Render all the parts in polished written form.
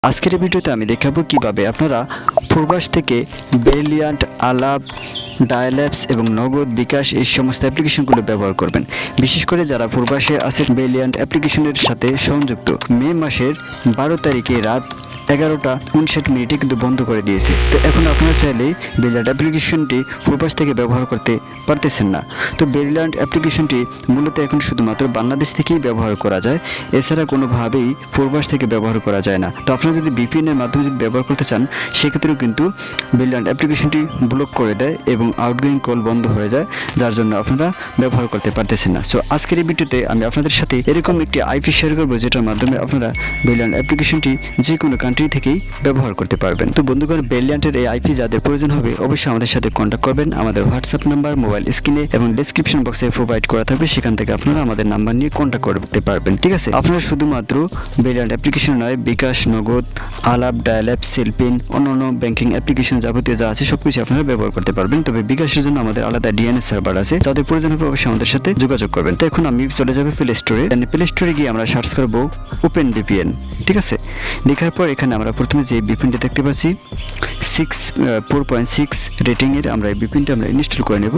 আজকের ভিডিওতে আমি দেখাবো কিভাবে আপনারা প্রবাস থেকে ব্রিলিয়ান্ট, আলাপ, ডায়ালঅ্যাপস এবং নগদ, বিকাশ এই সমস্ত অ্যাপ্লিকেশনগুলো ব্যবহার করবেন। বিশেষ করে যারা প্রবাসে আছে ব্রিলিয়ান্ট অ্যাপ্লিকেশনের সাথে সংযুক্ত। মে মাসের 12 তারিখে রাত 11:59 কিন্তু বন্ধ করে দিয়েছে। তো এখন আপনারা চাইলে ব্রিলিয়ান্ট অ্যাপ্লিকেশনটি প্রবাস থেকে ব্যবহার করতে পারতেছেন না। তো ব্রিলিয়ান্ট অ্যাপ্লিকেশনটি মূলত এখন শুধুমাত্র বাংলাদেশ থেকেই ব্যবহার করা যায়, এছাড়া কোনোভাবেই প্রবাস থেকে ব্যবহার করা যায় না। তো আপনারা যদি ভিপিএনের মাধ্যমে যদি ব্যবহার করতে চান, সেক্ষেত্রেও কিন্তু ব্রিলিয়ান্ট অ্যাপ্লিকেশনটি ব্লক করে দেয় এবং আউটগোয়িং কল বন্ধ হয়ে যায়, যার জন্য আপনারা ব্যবহার করতে পারতেছেন না। সো আজকের এই ভিডিওতে আমি আপনাদের সাথে এরকম একটি আইপি শেয়ার করবো, যেটার মাধ্যমে আপনারা ব্রিলিয়ান্ট অ্যাপ্লিকেশনটি যে কোনো কান্ট্রি থেকেই ব্যবহার করতে পারবেন। তো বন্ধুগণ, ব্রিলিয়ান্টের এই আইপি যাদের প্রয়োজন হবে অবশ্যই আমাদের সাথে কন্ট্যাক্ট করবেন। আমাদের হোয়াটসঅ্যাপ নাম্বার মোবাইল স্ক্রিনে এবং ডেসক্রিপশন বক্সে প্রোভাইড করা থাকবে, সেখান থেকে আপনারা আমাদের নাম্বার নিয়ে কন্ট্যাক্ট করতে পারবেন। ঠিক আছে, আপনারা শুধুমাত্র ব্রিলিয়ান্ট অ্যাপ্লিকেশন নয়, বিকাশ, নগদ, আলাপ, ডায়ালঅ্যাপ, সেলপিন, অন্যান্য ব্যাংকিং অ্যাপ্লিকেশন যাবতীয় যা আছে সবকিছু আপনারা ব্যবহার করতে পারবেন। তবে বিকাশের জন্য আমাদের আলাদা ডিএনএস সার্ভার আছে, যাদের প্রয়োজন হবে অবশ্যই আমাদের সাথে যোগাযোগ করবেন। তো এখন আমি চলে যাবো প্লে স্টোরে। প্লে স্টোরে গিয়ে আমরা সার্চ করবো ওপেন ভিপিএন। ঠিক আছে, লেখার পর এখানে আমরা প্রথমে যে ভিপিএনটি দেখতে পাচ্ছি 4.6 রেটিংয়ের, আমরা এই ভিপিএনটি আমরা ইনস্টল করে নেব।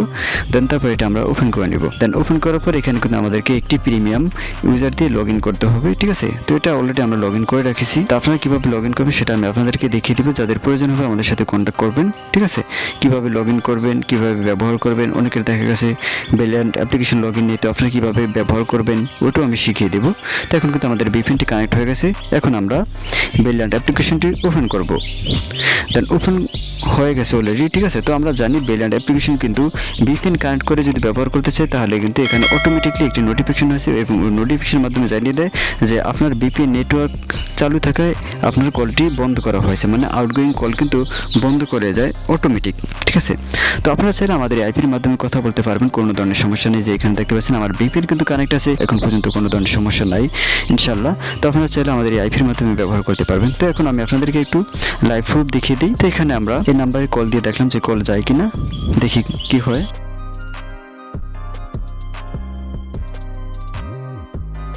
দেন তারপর এটা আমরা ওপেন করে নেব। দেন ওপেন করার পর এখানে কিন্তু আমাদেরকে একটি প্রিমিয়াম ইউজার দিয়ে লগ ইন করতে হবে। ঠিক আছে, তো এটা অলরেডি আমরা লগ ইন করে রাখছি। তো আপনারা কীভাবে লগ ইন করবেন সেটা আমি আপনাদেরকে দেখিয়ে দেবো। যাদের প্রয়োজন হবে আমাদের সাথে কন্ট্যাক্ট করবেন। ঠিক আছে, কীভাবে লগ ইন করবেন, কীভাবে ব্যবহার করবেন, অনেকের দেখা গেছে ব্রিলিয়ান্ট অ্যাপ্লিকেশন লগ ইন নেই, তো আপনারা কীভাবে ব্যবহার করবেন ওটাও আমি শিখিয়ে দেবো। তো এখন কিন্তু আমাদের ভিপিএনটি কানেক্ট হয়ে গেছে। এখন আমরা ব্রিলিয়ান্ট অ্যাপ্লিকেশনটি ওপেন করব। দেন ওপেন হয়ে গেছে অলরেডি। ঠিক আছে, তো আমরা জানি ব্রিলিয়ান্ট অ্যাপ্লিকেশন কিন্তু ভিপিএন কানেক্ট করে যদি ব্যবহার করতে চাই, তাহলে কিন্তু এখানে অটোমেটিকলি একটি নোটিফিকেশন হয়েছে এবং ওই নোটিফিকেশনের মাধ্যমে জানিয়ে দেয় যে আপনার ভিপিএন নেটওয়ার্ক চালু থাকায় আপনার কলটি বন্ধ করা হয়েছে, মানে আউটগোয়িং কল কিন্তু বন্ধ করে যায় অটোমেটিক। ঠিক আছে, তো আপনারা চাইলে আমাদের এই আইপির মাধ্যমে কথা বলতে পারবেন, কোনো ধরনের সমস্যা নেই। যে এখানে দেখতে পাচ্ছেন আমার ভিপিএন কিন্তু কানেক্ট আছে, এখন পর্যন্ত কোনো ধরনের সমস্যা নাই ইনশাল্লাহ। তো আপনারা চাইলে আমাদের এই আইপির মাধ্যমে ব্যবহার করতে পারবেন। তো এখন আমি আপনাদেরকে একটু লাইভ প্রুফ দেখিয়ে দিই। তো এখানে আমরা এই নাম্বারে কল দিয়ে দেখলাম যে কল যায় কিনা, দেখি কি হয়।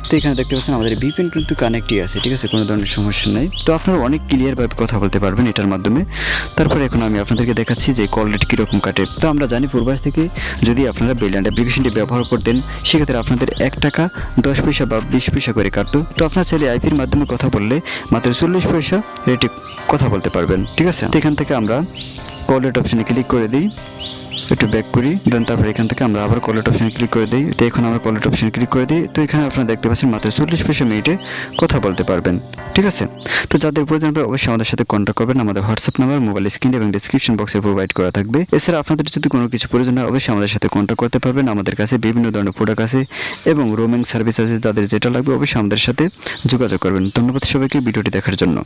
তো এখানে দেখতে পাচ্ছেন আমাদের ভিপিএন কিন্তু কানেক্টই আছে। ঠিক আছে, কোনো ধরনের সমস্যা নেই। তো আপনারা অনেক ক্লিয়ারভাবে কথা বলতে পারবেন এটার মাধ্যমে। তারপরে এখন আমি আপনাদেরকে দেখাচ্ছি যে কল রেট কীরকম কাটে। তো আমরা জানি প্রবাস থেকে যদি আপনারা ব্রিলিয়ান্ট অ্যাপ্লিকেশনটি ব্যবহার করতেন, সেক্ষেত্রে আপনাদের 1 টাকা 10 পয়সা বা 20 পয়সা করে কাটতো। তো আপনারা চাইলে আইপির মাধ্যমে কথা বললে মাত্র 40 পয়সা রেটে কথা বলতে পারবেন। ঠিক আছে, তো এখান থেকে আমরা কল রেট অপশানে ক্লিক করে দিই, একটু ব্যাক করি। দেন তারপর এখান থেকে আমরা আবার কল রেট অপশানে ক্লিক করে দিই। তো এখন আমরা কল রেট অপশানে ক্লিক করে দিই। তো এখানে আপনারা দেখতে পাচ্ছেন মাত্র 40 পয়সা মিনিটে কথা বলতে পারবেন। ঠিক আছে, তো যাদের প্রয়োজন হবে অবশ্যই আমাদের সাথে কন্ট্যাক্ট করবেন। আমাদের হোয়াটসঅ্যাপ নাম্বার মোবাইল স্ক্রিন এবং ডেসক্রিপশন বক্সে প্রোভাইড করা থাকবে। এছাড়া আপনাদের যদি কোনো কিছু প্রয়োজন হয় অবশ্যই আমাদের সাথে কন্ট্যাক্ট করতে পারবেন। আমাদের কাছে বিভিন্ন ধরনের প্রোডাক্ট আছে এবং রোমিং সার্ভিস আছে, যাদের যেটা লাগবে অবশ্যই আমাদের সাথে যোগাযোগ করবেন। ধন্যবাদ সবাইকে ভিডিওটি দেখার জন্য।